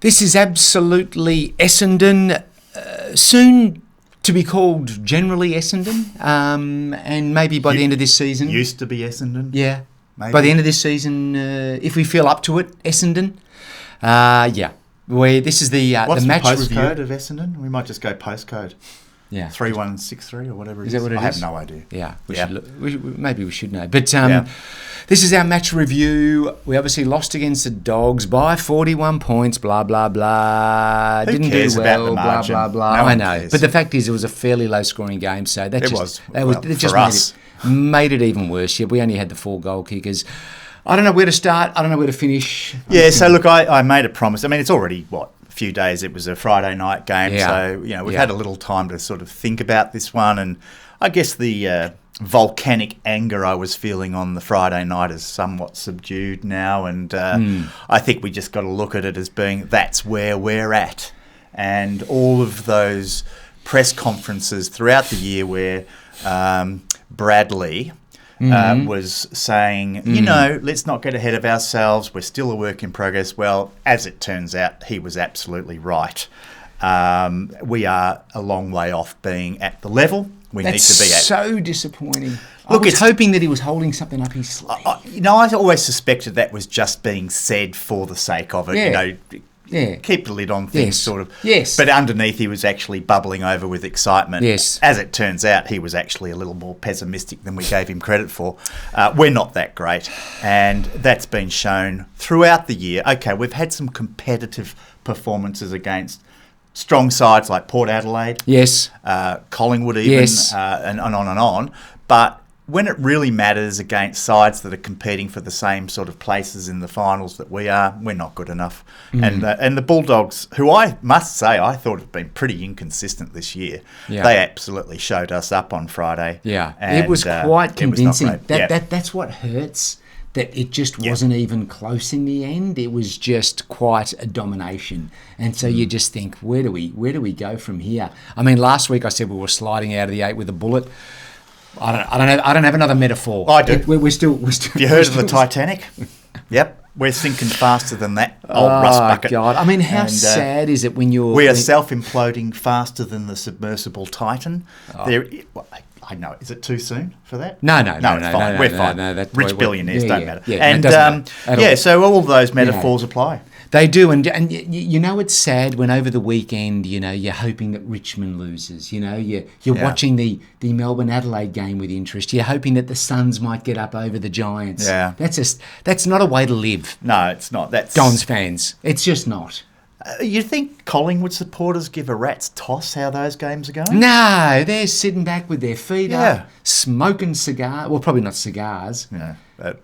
This is absolutely Essendon, soon to be called generally Essendon, and maybe by the end of this season. Used to be Essendon. Yeah. Maybe. By the end of this season, if we feel up to it, Essendon. This is the match review. What's the postcode of Essendon? We might just go postcode. Yeah. 3163 or whatever it is. Is that what it is? I have no idea. Yeah. Maybe we should know. But this is our match review. We obviously lost against the Dogs by 41 points, blah, blah, blah. Who cares about the margin? Blah, blah, blah. No I one know. cares. But the fact is it was a fairly low-scoring game, so that for us. made it even worse. Yeah, we only had the 4 goal kickers. I don't know where to start. I don't know where to finish. Yeah, so look, I made a promise. I mean, it's already, a few days. It was a Friday night game, so we've had a little time to sort of think about this one, and I guess the volcanic anger I was feeling on the Friday night is somewhat subdued now, and I think we just got to look at it as being that's where we're at, and all of those press conferences throughout the year where Bradley was saying, let's not get ahead of ourselves. We're still a work in progress. Well, as it turns out, he was absolutely right. We are a long way off being at the level we need to be at. That's so disappointing. I was hoping that he was holding something up his sleeve. I always suspected that was just being said for the sake of it. Yeah. Keep the lid on things, sort of. Yes. But underneath, he was actually bubbling over with excitement. Yes. As it turns out, he was actually a little more pessimistic than we gave him credit for. We're not that great, and that's been shown throughout the year. Okay, we've had some competitive performances against strong sides like Port Adelaide, yes, Collingwood even, yes, and on and on. But when it really matters against sides that are competing for the same sort of places in the finals that we are, we're not good enough. And the Bulldogs, who I must say I thought have been pretty inconsistent this year, they absolutely showed us up on Friday. Yeah, and it was quite convincing. That's what hurts. That it just wasn't even close in the end. It was just quite a domination, and so you just think, where do we go from here? I mean, last week I said we were sliding out of the 8 with a bullet. I don't have another metaphor. I do. We're still. Have you heard of the Titanic? Yep, we're sinking faster than that old rust bucket. Oh God! I mean, how sad is it when you're? We are self-imploding faster than the submersible Titan. I know. Is it too soon for that? No, it's fine. We're fine. No, Rich billionaires don't matter. Yeah, and so all those metaphors apply. They do, and it's sad when over the weekend, you're hoping that Richmond loses. You're watching the Melbourne Adelaide game with interest. You're hoping that the Suns might get up over the Giants. Yeah, that's not a way to live. No, it's not. That's Dons fans. It's just not. You think Collingwood supporters give a rat's toss how those games are going? No, they're sitting back with their feet up, smoking cigars. Well, probably not cigars. Yeah,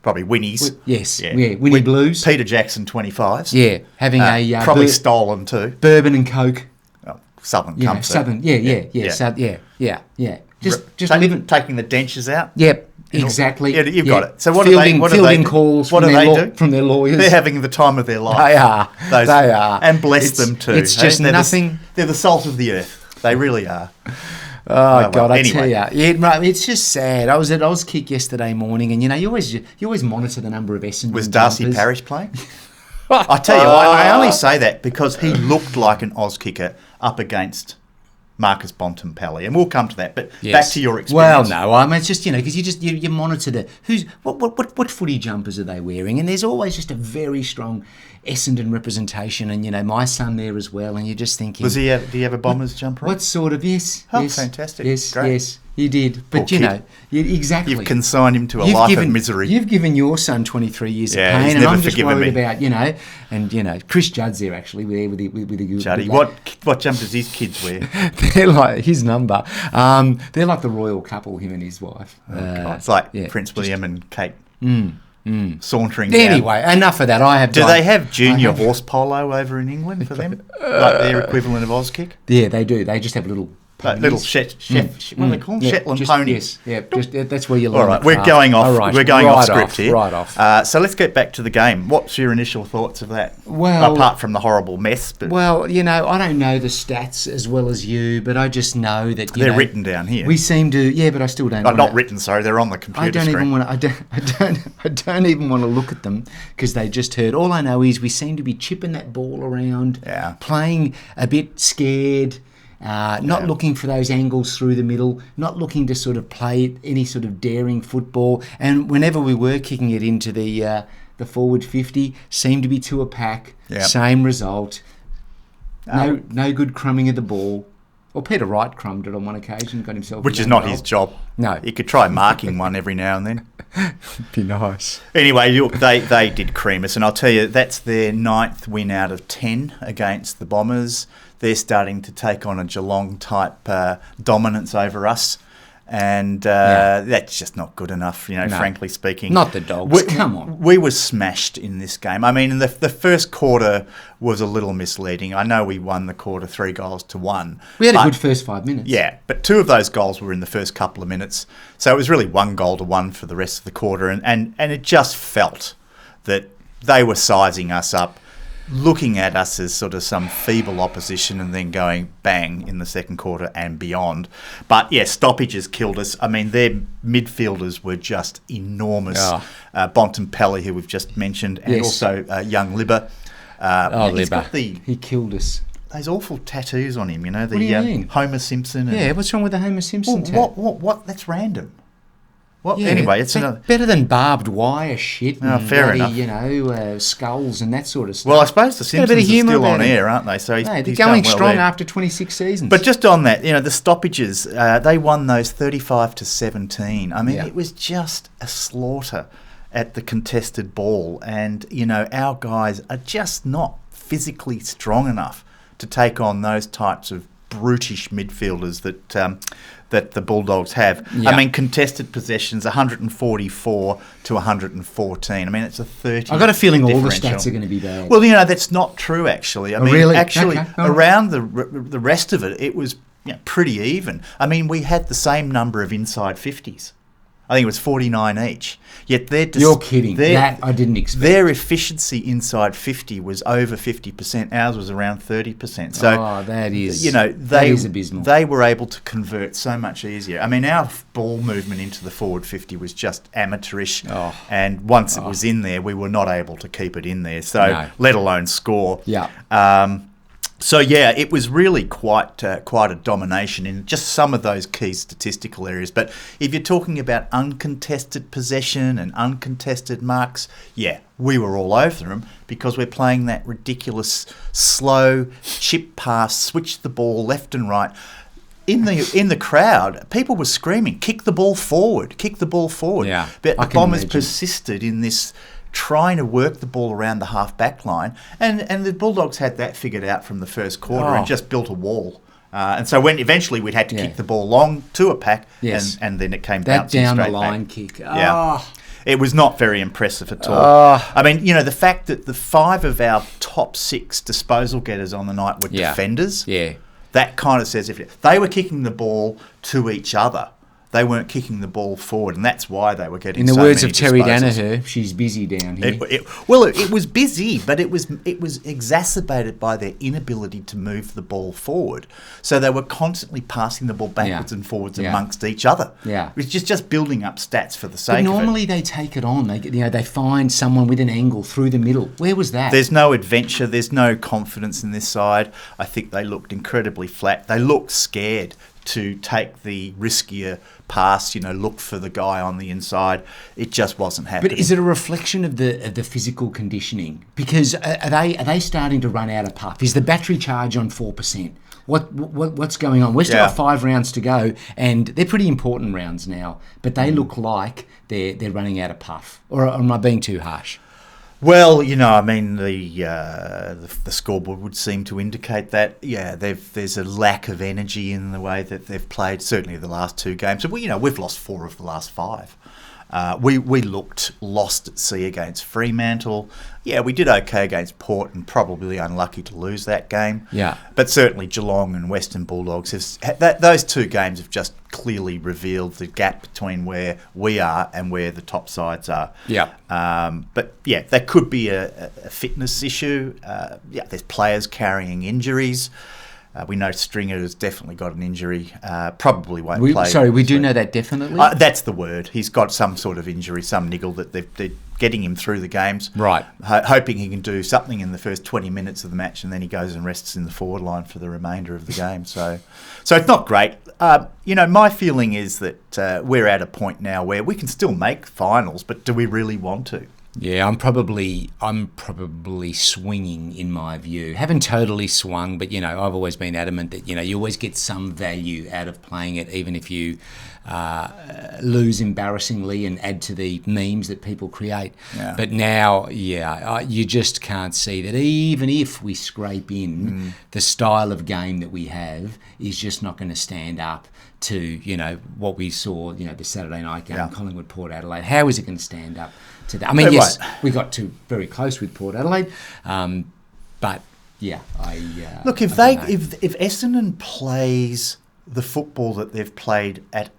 probably Winnies. Yes, Winnie Blues. Peter Jackson 25s. Yeah, having probably stolen too. Bourbon and Coke. Oh, Southern Comfort. Southern, yeah. Just living, taking the dentures out. Yep. Exactly. Yeah, you've got it. So fielding calls from their lawyers. They're having the time of their life. They are. And bless them too. It's just nothing. They're the salt of the earth. They really are. Oh God, I tell you, it's just sad. I was at Auskick yesterday morning, and you always monitor the number of Essendon. Was Darcy jumpers. Parish playing? I tell you, I only say that because he looked like an Auskicker up against Marcus Bont and Pally, and we'll come to that. But back to your experience. Well, no, I mean it's just because you monitor what footy jumpers are they wearing, and there's always just a very strong Essendon representation, and my son there as well, and you're just thinking, do you have a Bombers jumper? What sort of yes? Oh, yes, fantastic! Yes, great. Yes, you did, but exactly. You've consigned him to a life of misery. You've given your son 23 years of pain, and I'm just worried about and Chris Judd's there actually with a good Juddy. What jumpers his kids wear? They're like his number. They're like the royal couple, him and his wife. It's like Prince William and Kate. Sauntering down. Anyway, enough of that. Do they have junior horse polo over in England for them? Like their equivalent of Auskick? Yeah, they do. They just have little Little what do they call them? Shetland ponies. That's where you learn. All right, we're going off. Right, we're going off script here. Right off. So let's get back to the game. What's your initial thoughts of that? Well, apart from the horrible mess. But well, I don't know the stats as well as you, but I just know that they're written down here. We seem to, but I still don't. Not written. Sorry, they're on the computer screen. I don't even want to look at them because they just hurt. All I know is we seem to be chipping that ball around, playing a bit scared. Not looking for those angles through the middle, not looking to sort of play any sort of daring football. And whenever we were kicking it into the forward 50, seemed to be to a pack, same result. No good crumbing of the ball. Well, Peter Wright crumbed it on one occasion, got himself... Which is not his job. No. He could try marking one every now and then. Be nice. Anyway, look, they did cream us, and I'll tell you, that's their 9th win out of 10 against the Bombers. They're starting to take on a Geelong-type dominance over us, and that's just not good enough, frankly speaking. Not the Dogs, come on. We were smashed in this game. I mean, the first quarter was a little misleading. I know we won the quarter 3-1. We had a good first 5 minutes. Yeah, but 2 of those goals were in the first couple of minutes. So it was really 1-1 for the rest of the quarter, and it just felt that they were sizing us up, looking at us as sort of some feeble opposition and then going bang in the second quarter and beyond. But stoppages killed us. I mean, their midfielders were just enormous. Bont and Pelly, who we've just mentioned, and also young Libba. Libba. He killed us. Those awful tattoos on him, What do you mean? Homer Simpson. What's wrong with the Homer Simpson tattoo? What? That's random. Anyway, it's better than barbed wire shit and fair enough. Skulls and that sort of stuff. Well, I suppose the Simpsons are still on air, aren't they? So they're going strong after 26 seasons. But just on that, the stoppages, they won those 35-17. I mean, it was just a slaughter at the contested ball, and our guys are just not physically strong enough to take on those types of brutish midfielders that the Bulldogs have. I mean, contested possessions, 144 to 114. I mean, it's a 30. I've got a feeling all the stats are going to be bad. Well, that's not true, actually. I mean, really? Actually, around the rest of it, it was pretty even. I mean, we had the same number of inside 50s. I think it was 49 each. Yet you're kidding. That I didn't expect. Their efficiency inside 50 was over 50%. Ours was around 30%. So that is that is abysmal. They were able to convert so much easier. I mean, our ball movement into the forward 50 was just amateurish. And once it was in there, we were not able to keep it in there. So let alone score. So it was really quite a domination in just some of those key statistical areas. But if you're talking about uncontested possession and uncontested marks, we were all over them because we're playing that ridiculous slow chip pass, switch the ball left and right. In the crowd, people were screaming, "Kick the ball forward! Kick the ball forward!" But the Bombers persisted in this, trying to work the ball around the half-back line. And the Bulldogs had that figured out from the first quarter and just built a wall. And so when eventually we'd had to kick the ball long to a pack, and then it came that bouncing down straight the line back. kick. It was not very impressive at all. I mean, the fact that the 5 of our top 6 disposal getters on the night were defenders, that kind of says if they were kicking the ball to each other. They weren't kicking the ball forward, and that's why they were getting. In the so words many of Terry disposals. Danaher, she's busy down here. It was busy, but it was exacerbated by their inability to move the ball forward. So they were constantly passing the ball backwards and forwards amongst each other. It's just building up stats for the sake of it. But normally they take it on. They find someone with an angle through the middle. Where was that? There's no adventure. There's no confidence in this side. I think they looked incredibly flat. They looked scared to take the riskier pass, look for the guy on the inside. It just wasn't happening. But is it a reflection of the physical conditioning? Because are they starting to run out of puff? Is the battery charge on 4%? What's going on? We've still got 5 rounds to go, and they're pretty important rounds now. But they look like they're running out of puff. Or am I being too harsh? Well, I mean, the scoreboard would seem to indicate that, there's a lack of energy in the way that they've played, certainly the last 2 games. So, we've lost 4 of the last 5. We looked lost at sea against Fremantle. Yeah, we did okay against Port and probably unlucky to lose that game. Yeah. But certainly Geelong and Western Bulldogs, those two games have just clearly revealed the gap between where we are and where the top sides are. Yeah. But yeah, that could be a fitness issue. There's players carrying injuries. We know Stringer has definitely got an injury. Probably won't play. Sorry, we do know that definitely? That's the word. He's got some sort of injury, some niggle that they're getting him through the games. Right. Hoping he can do something in the first 20 minutes of the match, and then he goes and rests in the forward line for the remainder of the game. So it's not great. My feeling is that we're at a point now where we can still make finals, but do we really want to? Yeah, I'm probably swinging in my view. Haven't totally swung, but I've always been adamant that you always get some value out of playing it, even if you lose embarrassingly and add to the memes that people create. Yeah. But now, you just can't see that even if we scrape in, the style of game that we have is just not going to stand up to what we saw the Saturday night game, Collingwood Port Adelaide. How is it going to stand up to that? I mean, yes, we got to very close with Port Adelaide, but yeah, look, if Essendon plays the football that they've played at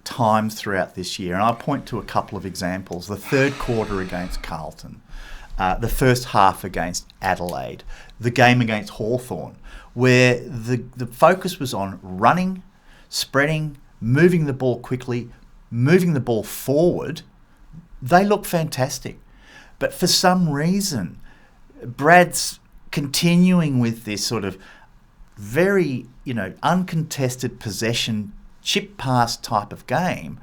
times throughout this year, and I'll point to a couple of examples: the third quarter against Carlton, the first half against Adelaide, the game against Hawthorn, where the focus was on running, spreading, moving the ball quickly, moving the ball forward. They look fantastic. But for some reason, Brad's continuing with this sort of very, uncontested possession, chip pass type of game,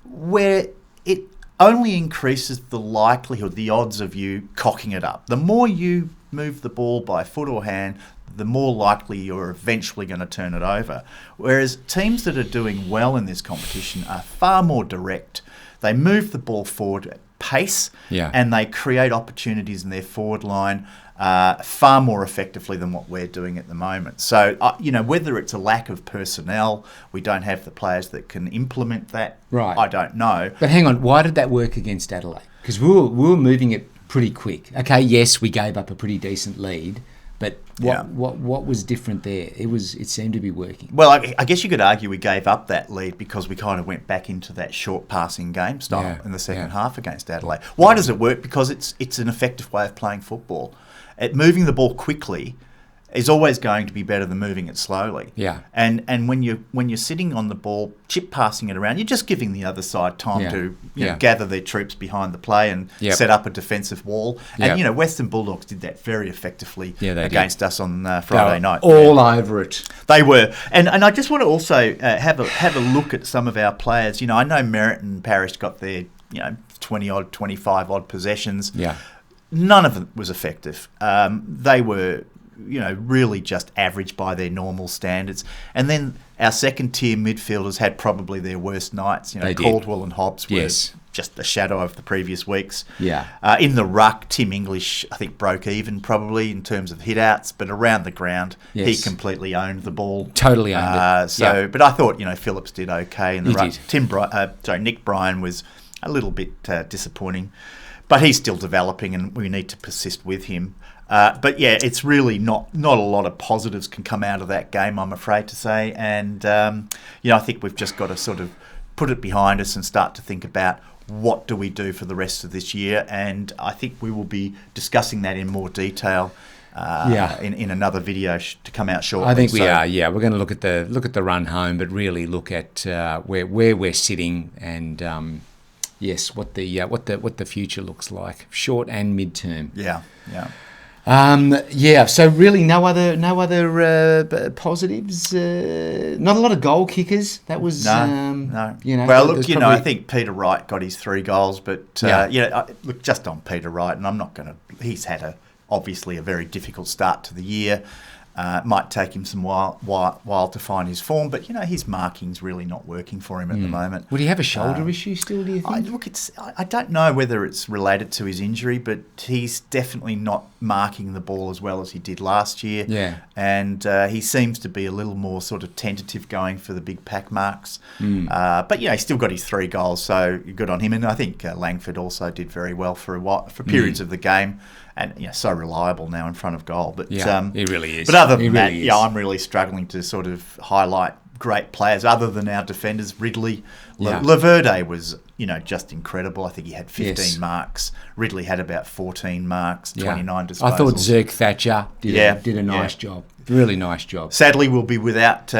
where it only increases the likelihood, the odds of you cocking it up. The more you move the ball by foot or hand, the more likely you're eventually going to turn it over. Whereas teams that are doing well in this competition are far more direct. They move the ball forward at pace, and they create opportunities in their forward line far more effectively than what we're doing at the moment. So, whether it's a lack of personnel, we don't have the players that can implement that, right. I don't know. But hang on, why did that work against Adelaide? Because we were moving it pretty quick. Okay, yes, we gave up a pretty decent lead, but what was different there? It seemed to be working. Well, I guess you could argue we gave up that lead because we kind of went back into that short passing game style in the second half against Adelaide. Why does it work? Because it's an effective way of playing football. Moving the ball quickly is always going to be better than moving it slowly. Yeah. And when you're sitting on the ball, chip passing it around, you're just giving the other side time to gather their troops behind the play and set up a defensive wall. And Western Bulldogs did that very effectively against us on Friday night. All over it. They were. And I just want to also have a look at some of our players. I know Merritt and Parrish got their 20-odd, 25-odd possessions. Yeah. None of it was effective. They were really just average by their normal standards. And then our second-tier midfielders had probably their worst nights. Caldwell and Hobbs were just a shadow of the previous weeks. Yeah. In the ruck, Tim English, I think, broke even probably in terms of hit-outs, but around the ground, he completely owned the ball. Totally owned it. But I thought, Phillips did okay in the ruck. Did. Nick Bryan was a little bit disappointing, but he's still developing, and we need to persist with him. But it's really not a lot of positives can come out of that game, I'm afraid to say. And, I think we've just got to sort of put it behind us and start to think about what do we do for the rest of this year. And I think we will be discussing that in more detail in another video to come out shortly. I think we are. Yeah, we're going to look at the run home, but really look at where we're sitting and what the future looks like, short and mid-term. Yeah. So really no other positives. Not a lot of goal kickers. That was no. Well, look, I think Peter Wright got his 3 goals, but look, just on Peter Wright, and I'm not going to. He's had obviously a very difficult start to the year. Might take him some while to find his form, but his marking's really not working for him at the moment. Would he have a shoulder issue still, do you think? I don't know whether it's related to his injury, but he's definitely not marking the ball as well as he did last year. Yeah. And he seems to be a little more sort of tentative going for the big pack marks. But he's still got his 3 goals, so good on him. And I think Langford also did very well for periods of the game. And so reliable now in front of goal. But he really is. But other than that, I'm really struggling to sort of highlight great players other than our defenders. Ridley, Laverde was just incredible. I think he had 15 marks. Ridley had about 14 marks, 29 disposals. I thought Zerk Thatcher did a nice job. Really nice job. Sadly, we'll be without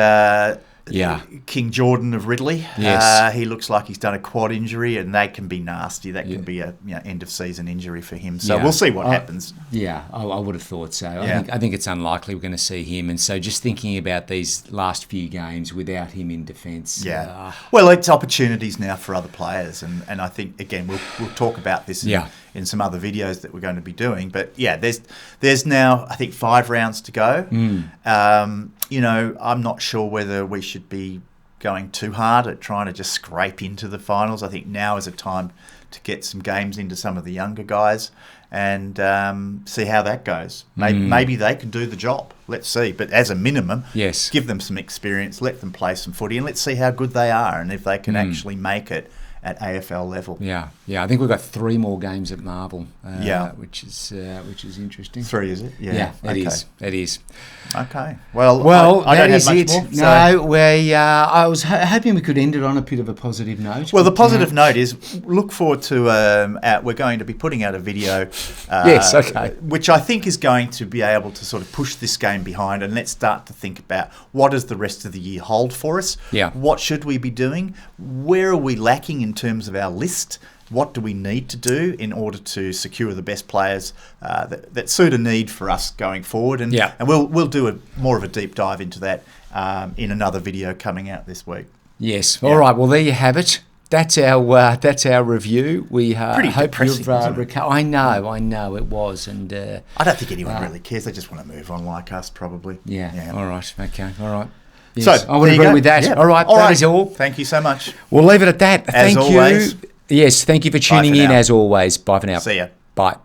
King Jordan of Ridley. Yes. He looks like he's done a quad injury, and they can be nasty. That can be a end of season injury for him. So we'll see what happens. Yeah, I would have thought so. Yeah. I think it's unlikely we're going to see him. And so just thinking about these last few games without him in defence. Yeah. Well, it's opportunities now for other players, and I think again we'll talk about this in some other videos that we're going to be doing. But there's now I think 5 rounds to go. I'm not sure whether we should be going too hard at trying to just scrape into the finals. I think now is a time to get some games into some of the younger guys and see how that goes. Maybe they can do the job. Let's see. But as a minimum, give them some experience, let them play some footy, and let's see how good they are and if they can actually make it at AFL level. Yeah. I think we've got 3 more games at Marvel. Which is interesting. 3, is it? Yeah. It is. Okay. Well, I don't that is have much it. more. No, I was hoping we could end it on a bit of a positive note. Well, the positive note is look forward to we're going to be putting out a video. Which I think is going to be able to sort of push this game behind, and let's start to think about what does the rest of the year hold for us. Yeah. What should we be doing? Where are we lacking in terms of our list? What do we need to do in order to secure the best players that suit a need for us going forward? And we'll do more of a deep dive into that in another video coming out this week. Yes. All right. Well, there you have it. That's our review. We hope you've recovered. I know it was, and I don't think anyone really cares. They just want to move on like us, probably. Yeah. All right. Okay. All right. Yes, so I would agree with that. Yeah. All right. That is all. Thank you so much. We'll leave it at that. Thank you. Yes. Thank you for tuning in. As always. Bye for now. See ya. Bye.